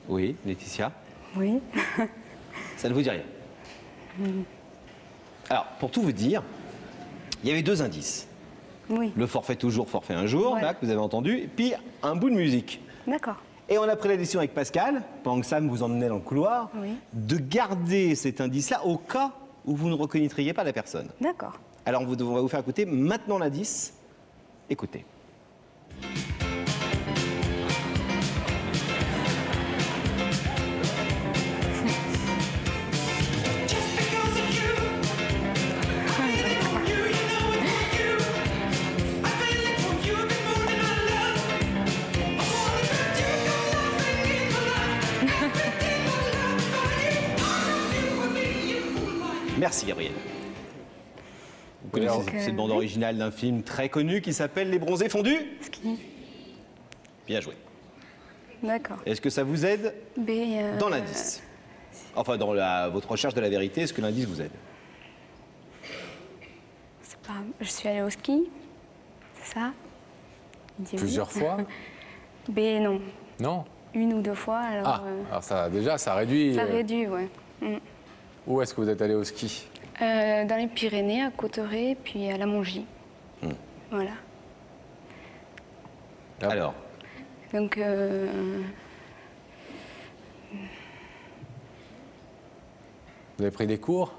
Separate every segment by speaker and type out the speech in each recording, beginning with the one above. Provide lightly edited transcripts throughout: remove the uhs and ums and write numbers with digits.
Speaker 1: Oui, Laetitia.
Speaker 2: Oui.
Speaker 1: Ça ne vous dit rien. Alors, pour tout vous dire, il y avait 2 indices.
Speaker 2: Oui.
Speaker 1: Le forfait toujours, forfait un jour,
Speaker 2: Voilà.
Speaker 1: là, que vous avez entendu, et puis un bout de musique.
Speaker 2: D'accord.
Speaker 1: Et on a pris la décision avec Pascal, pendant que Sam vous emmenait dans le couloir,
Speaker 2: Oui.
Speaker 1: de garder cet indice-là au cas où vous ne reconnaîtriez pas la personne.
Speaker 2: D'accord.
Speaker 1: Alors, on va vous faire écouter maintenant l'indice. Écoutez. Merci, Gabriel. Vous connaissez cette bande originale d'un film très connu qui s'appelle Les Bronzés Fondus?
Speaker 2: Ski.
Speaker 1: Bien joué.
Speaker 2: D'accord.
Speaker 1: Est-ce que ça vous aide dans l'indice? Enfin, dans votre recherche de la vérité, est-ce que l'indice vous aide?
Speaker 2: C'est pas... Je suis allée au ski, c'est ça? Il dit oui.
Speaker 3: Plusieurs fois?
Speaker 2: B, non.
Speaker 3: Non?
Speaker 2: 1 ou 2 fois, alors...
Speaker 3: Ah, alors ça, déjà, ça réduit...
Speaker 2: Ça réduit, ouais.
Speaker 3: Où est-ce que vous êtes allé au ski?
Speaker 2: Dans les Pyrénées, à Cauterets, puis à la Mongie. Voilà.
Speaker 1: Alors,
Speaker 2: Donc...
Speaker 3: Vous avez pris des cours?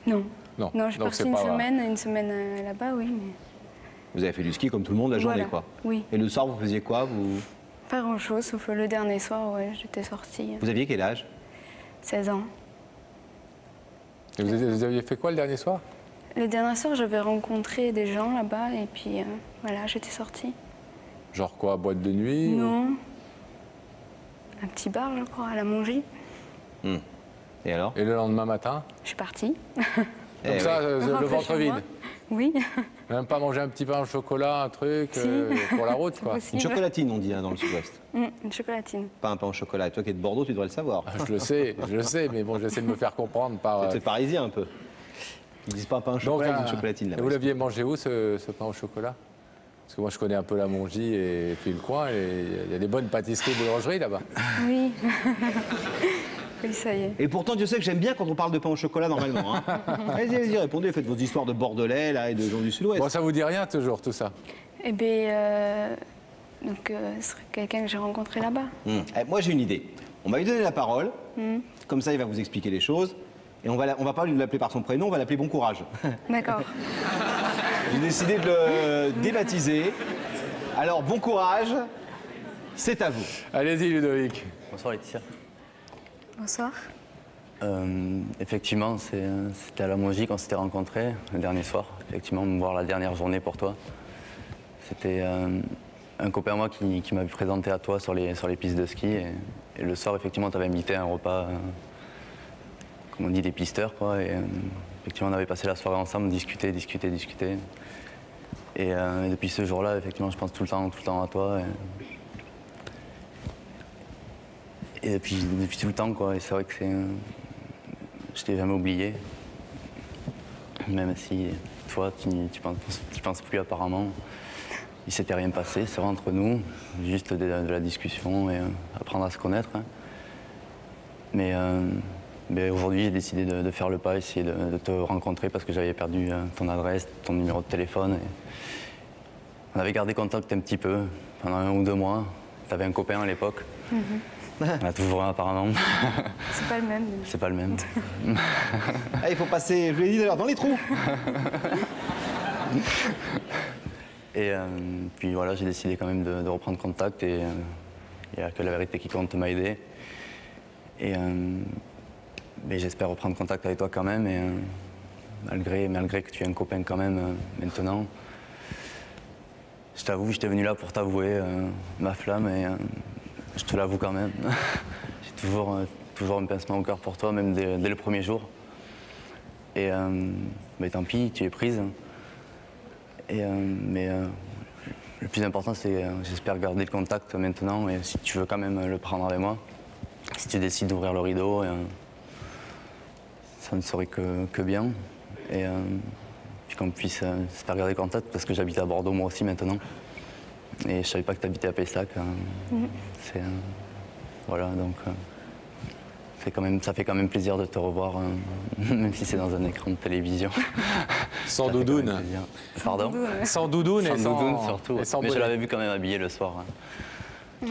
Speaker 2: Non.
Speaker 3: Non.
Speaker 2: Non, je suis
Speaker 3: Donc
Speaker 2: partie
Speaker 3: c'est pas vrai.
Speaker 2: une semaine là-bas, oui, mais...
Speaker 1: vous avez fait du ski comme tout le monde la journée,
Speaker 2: Voilà.
Speaker 1: quoi.
Speaker 2: Oui.
Speaker 1: Et le soir, vous faisiez quoi?
Speaker 2: Pas grand-chose, sauf le dernier soir, ouais, j'étais sortie.
Speaker 1: Vous aviez quel âge?
Speaker 2: 16 ans.
Speaker 3: Et vous aviez fait quoi le dernier soir?
Speaker 2: Le dernier soir, j'avais rencontré des gens là-bas, et puis voilà, j'étais sortie.
Speaker 3: Genre quoi, boîte de nuit?
Speaker 2: Non. Un petit bar, je crois, à la Mongie.
Speaker 1: Et alors?
Speaker 3: Et le lendemain matin?
Speaker 2: Je suis partie.
Speaker 3: Comme ça, le
Speaker 2: Rentrer
Speaker 3: ventre
Speaker 2: chez
Speaker 3: vide?
Speaker 2: moi. Oui.
Speaker 3: Même pas manger un petit pain au chocolat, un truc,
Speaker 2: Si.
Speaker 3: pour la route, quoi.
Speaker 1: Une
Speaker 2: Possible.
Speaker 1: chocolatine, on dit, hein, dans le sud-ouest.
Speaker 2: Une chocolatine.
Speaker 1: Pas un pain au chocolat. Et toi qui es de Bordeaux, tu devrais le savoir.
Speaker 3: Je le sais, mais bon, j'essaie de me faire comprendre par...
Speaker 1: C'est parisien un peu. Ils disent pas un pain au chocolat, ils disent une chocolatine.
Speaker 3: et
Speaker 1: là-bas.
Speaker 3: vous l'aviez mangé où, ce pain au chocolat? Parce que moi, je connais un peu la Mongie et puis le coin, et il y a des bonnes pâtisseries et boulangeries là-bas.
Speaker 2: Oui. Oui, ça y est.
Speaker 1: Et pourtant, Dieu sait que j'aime bien quand on parle de pain au chocolat normalement. Hein. Allez-y, répondez, faites vos histoires de Bordelais là, et de gens du Sud-Ouest.
Speaker 3: Bon, ça vous dit rien toujours, tout ça?
Speaker 2: Eh bien, donc, ce serait quelqu'un que j'ai rencontré là-bas.
Speaker 1: Moi, j'ai une idée. On va lui donner la parole. Comme ça, il va vous expliquer les choses. Et on va pas lui l'appeler par son prénom, on va l'appeler Bon Courage.
Speaker 2: D'accord.
Speaker 1: J'ai décidé de le débaptiser. Alors, Bon Courage, c'est à vous.
Speaker 3: Allez-y, Ludovic.
Speaker 4: Bonsoir Laetitia.
Speaker 2: Bonsoir.
Speaker 4: Effectivement, c'était à la Mongie qu'on s'était rencontrés le dernier soir. Effectivement, me voir la dernière journée pour toi. C'était un copain à moi qui m'avait présenté à toi sur les pistes de ski. Et le soir, effectivement, tu avais invité à un repas, comme on dit, des pisteurs, quoi. Et effectivement, on avait passé la soirée ensemble, discuter. Et depuis ce jour-là, effectivement, je pense tout le temps à toi. Et depuis tout le temps, quoi. Et c'est vrai que je t'ai jamais oublié. Même si toi, tu penses plus apparemment. Il s'était rien passé, c'est vrai entre nous. Juste de la discussion et apprendre à se connaître. Hein. Mais aujourd'hui, j'ai décidé de faire le pas, essayer de te rencontrer parce que j'avais perdu ton adresse, ton numéro de téléphone. Et on avait gardé contact un petit peu pendant 1 ou 2 mois. Tu avais un copain à l'époque. On a toujours un apparemment.
Speaker 2: C'est pas le même.
Speaker 4: C'est pas le même.
Speaker 1: Ah, il faut passer, je vous l'ai dit d'ailleurs, dans les trous.
Speaker 4: Et puis voilà, j'ai décidé quand même de reprendre contact et il n'y a que la vérité qui compte m'a aidé. Et mais j'espère reprendre contact avec toi quand même, et malgré que tu es un copain quand même maintenant. Je t'avoue, j'étais venu là pour t'avouer ma flamme et je te l'avoue quand même. J'ai toujours un pincement au cœur pour toi, même dès le premier jour. Et mais tant pis, tu es prise. Mais le plus important, c'est j'espère garder le contact maintenant. Et si tu veux quand même le prendre avec moi, si tu décides d'ouvrir le rideau, ça ne serait que bien. Et puis qu'on puisse j'espère garder contact parce que j'habite à Bordeaux moi aussi maintenant. Et je savais pas que tu habitais à Pessac. voilà, donc ça fait quand même plaisir de te revoir, même si c'est dans un écran de télévision.
Speaker 3: Sans
Speaker 4: Ça fait quand
Speaker 3: doudoune.
Speaker 4: même plaisir. Pardon?
Speaker 3: Sans doudoune et
Speaker 4: Sans doudoune surtout.
Speaker 3: et sans
Speaker 4: Mais je
Speaker 3: bonnet.
Speaker 4: l'avais vu quand même habillé le soir,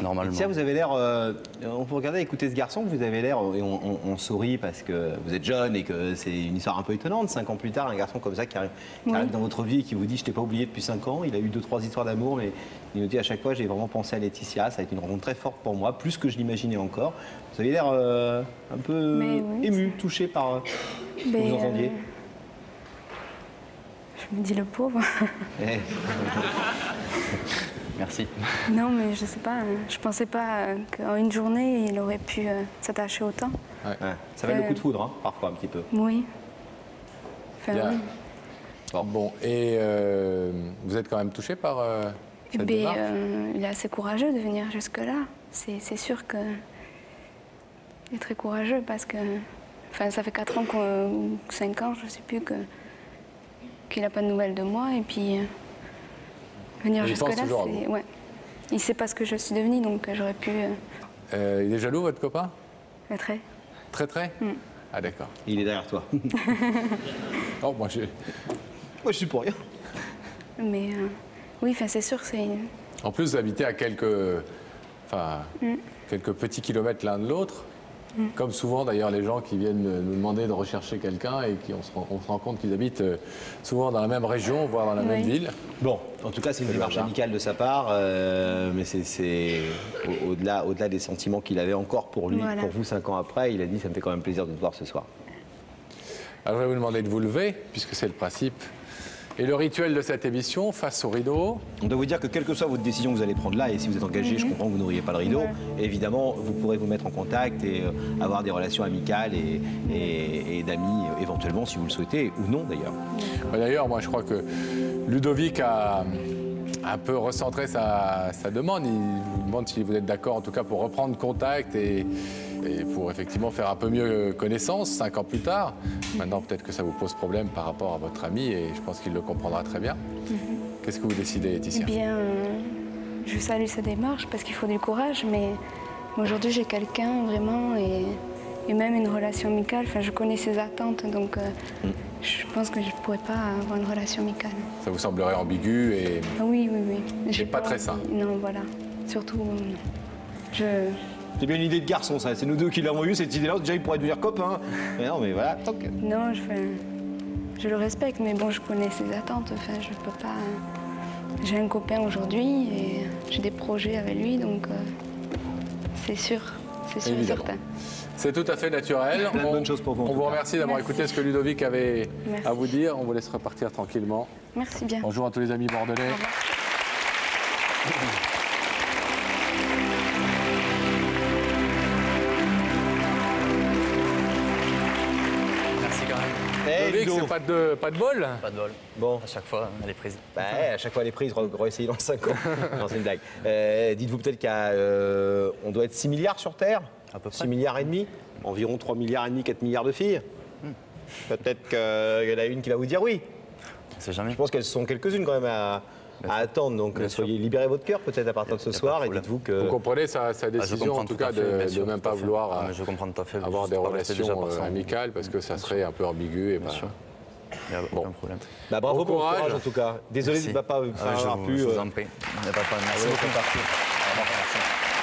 Speaker 4: normalement.
Speaker 1: Tiens, vous avez l'air. On peut regarder, écouter ce garçon, vous avez l'air. Et on sourit parce que vous êtes jeune et que c'est une histoire un peu étonnante. 5 ans plus tard, un garçon comme ça qui arrive dans votre vie et qui vous dit: je t'ai pas oublié depuis 5 ans. Il a eu 2-3 histoires d'amour, mais il nous dit à chaque fois: j'ai vraiment pensé à Laetitia. Ça a été une rencontre très forte pour moi, plus que je l'imaginais encore. Vous avez l'air un peu ému, touché par ce que vous entendiez.
Speaker 2: Je me dis le pauvre.
Speaker 1: Eh,
Speaker 4: Merci.
Speaker 2: Non, mais je sais pas. Je pensais pas qu'en une journée, il aurait pu s'attacher autant.
Speaker 1: ouais, ça va le coup de foudre, hein, parfois un petit peu.
Speaker 2: Oui. Enfin,
Speaker 3: Bien.
Speaker 2: oui.
Speaker 3: Bon, et vous êtes quand même touché par cette démarche?
Speaker 2: Il est assez courageux de venir jusque-là. C'est sûr que il est très courageux parce que, enfin, ça fait 4 ans, 5 ans, je sais plus, qu'il n'a pas de nouvelles de moi. Et puis, venir
Speaker 3: Il pense
Speaker 2: jusque-là,
Speaker 3: toujours à vous.
Speaker 2: c'est... Ouais. Il ne sait pas ce que je suis devenue, donc j'aurais pu...
Speaker 3: Il est jaloux, votre copain?
Speaker 2: Très.
Speaker 3: Très, très? Ah, d'accord.
Speaker 1: Il est derrière toi.
Speaker 3: Oh, moi,
Speaker 1: Moi, je suis pour rien.
Speaker 2: Mais oui, enfin, c'est sûr, c'est...
Speaker 3: En plus, vous habitez à quelques petits kilomètres l'un de l'autre. Comme souvent, d'ailleurs, les gens qui viennent nous demander de rechercher quelqu'un et on se rend compte qu'ils habitent souvent dans la même région, voire dans la même ville.
Speaker 1: Bon, en tout cas, c'est une démarche amicale de sa part, mais c'est au-delà des sentiments qu'il avait encore pour lui,
Speaker 2: Voilà.
Speaker 1: pour vous 5 ans après. Il a dit: ça me fait quand même plaisir de te voir ce soir.
Speaker 3: Alors, je vais vous demander de vous lever, puisque c'est le principe. Et le rituel de cette émission, face au rideau.
Speaker 1: On doit vous dire que quelle que soit votre décision que vous allez prendre là, et si vous êtes engagé, je comprends que vous n'auriez pas le rideau, évidemment, vous pourrez vous mettre en contact et avoir des relations amicales et d'amis, éventuellement, si vous le souhaitez, ou non d'ailleurs.
Speaker 3: D'ailleurs, moi, je crois que Ludovic a un peu recentré sa demande. Il vous demande si vous êtes d'accord, en tout cas, pour reprendre contact et pour effectivement faire un peu mieux connaissance 5 ans plus tard. Maintenant, peut-être que ça vous pose problème par rapport à votre ami et je pense qu'il le comprendra très bien. Qu'est-ce que vous décidez,
Speaker 2: Eh
Speaker 3: Laetitia?
Speaker 2: bien, je salue sa démarche parce qu'il faut du courage, mais aujourd'hui, j'ai quelqu'un vraiment et même une relation amicale. Enfin, je connais ses attentes, donc je pense que je ne pourrais pas avoir une relation amicale.
Speaker 3: Ça vous semblerait ambigu et
Speaker 2: Ah oui. J'ai
Speaker 3: pas très sain.
Speaker 2: Non, voilà. Surtout,
Speaker 1: C'est bien une idée de garçon, ça. C'est nous deux qui l'avons eu, cette idée-là. Déjà, il pourrait devenir copain. Mais non, mais voilà, tant que...
Speaker 2: Non, je le respecte, mais bon, je connais ses attentes. Enfin, je peux pas... J'ai un copain aujourd'hui et j'ai des projets avec lui, donc c'est sûr et
Speaker 3: Évidemment.
Speaker 2: certain.
Speaker 3: c'est tout à fait naturel.
Speaker 1: Plein de bonnes choses pour vous, en
Speaker 3: On
Speaker 1: tout
Speaker 3: vous
Speaker 1: cas.
Speaker 3: remercie d'avoir
Speaker 2: Merci.
Speaker 3: écouté ce que Ludovic avait
Speaker 2: Merci.
Speaker 3: à vous dire. On vous laisse repartir tranquillement.
Speaker 2: Merci bien.
Speaker 3: Bonjour à tous les amis bordelais.
Speaker 2: Au revoir.
Speaker 4: Merci quand même.
Speaker 1: Eh,
Speaker 3: Ludovic,
Speaker 1: Ludo.
Speaker 3: c'est pas de bol?
Speaker 4: Pas de bol.
Speaker 1: Bon.
Speaker 4: À chaque fois, elle est prise.
Speaker 1: Bah, à chaque fois, les prises, réessayer dans 5 ans. Non, c'est une blague. Dites-vous peut-être qu'on doit être 6 milliards sur Terre,
Speaker 4: À peu près.
Speaker 1: 6 milliards et demi, environ 3 milliards et demi, 4 milliards de filles. Peut-être qu'il y en a une qui va vous dire oui.
Speaker 4: On sait jamais.
Speaker 1: Je pense qu'elles sont quelques-unes quand même à attendre. Donc
Speaker 4: Bien sûr.
Speaker 1: soyez libérez votre cœur peut-être à partir de ce
Speaker 4: Y a pas de
Speaker 1: soir et
Speaker 4: problème.
Speaker 1: dites-vous que...
Speaker 3: Vous comprenez sa
Speaker 4: Ah, je
Speaker 3: décision,
Speaker 4: comprends
Speaker 3: en tout
Speaker 4: tout à
Speaker 3: cas,
Speaker 4: fait, bien
Speaker 3: de
Speaker 4: sûr,
Speaker 3: même
Speaker 4: tout
Speaker 3: pas
Speaker 4: à fait.
Speaker 3: vouloir
Speaker 4: Ah, mais je comprends tout à fait.
Speaker 3: avoir
Speaker 4: Juste
Speaker 3: des
Speaker 4: pour laisser déjà
Speaker 3: relations
Speaker 4: par ça.
Speaker 3: amicales parce que ça serait un peu ambigu. Et
Speaker 4: Bien
Speaker 3: bah,
Speaker 4: sûr. Il n'y a aucun problème.
Speaker 1: Bah, bravo
Speaker 3: Bon
Speaker 1: pour votre
Speaker 3: courage.
Speaker 1: courage en tout cas. Désolé de
Speaker 4: Merci.
Speaker 1: ne pas
Speaker 4: Ah,
Speaker 1: avoir
Speaker 4: je
Speaker 1: pu...
Speaker 4: vous en prie. Il n'y a pas de problème. Merci beaucoup. Au revoir, merci.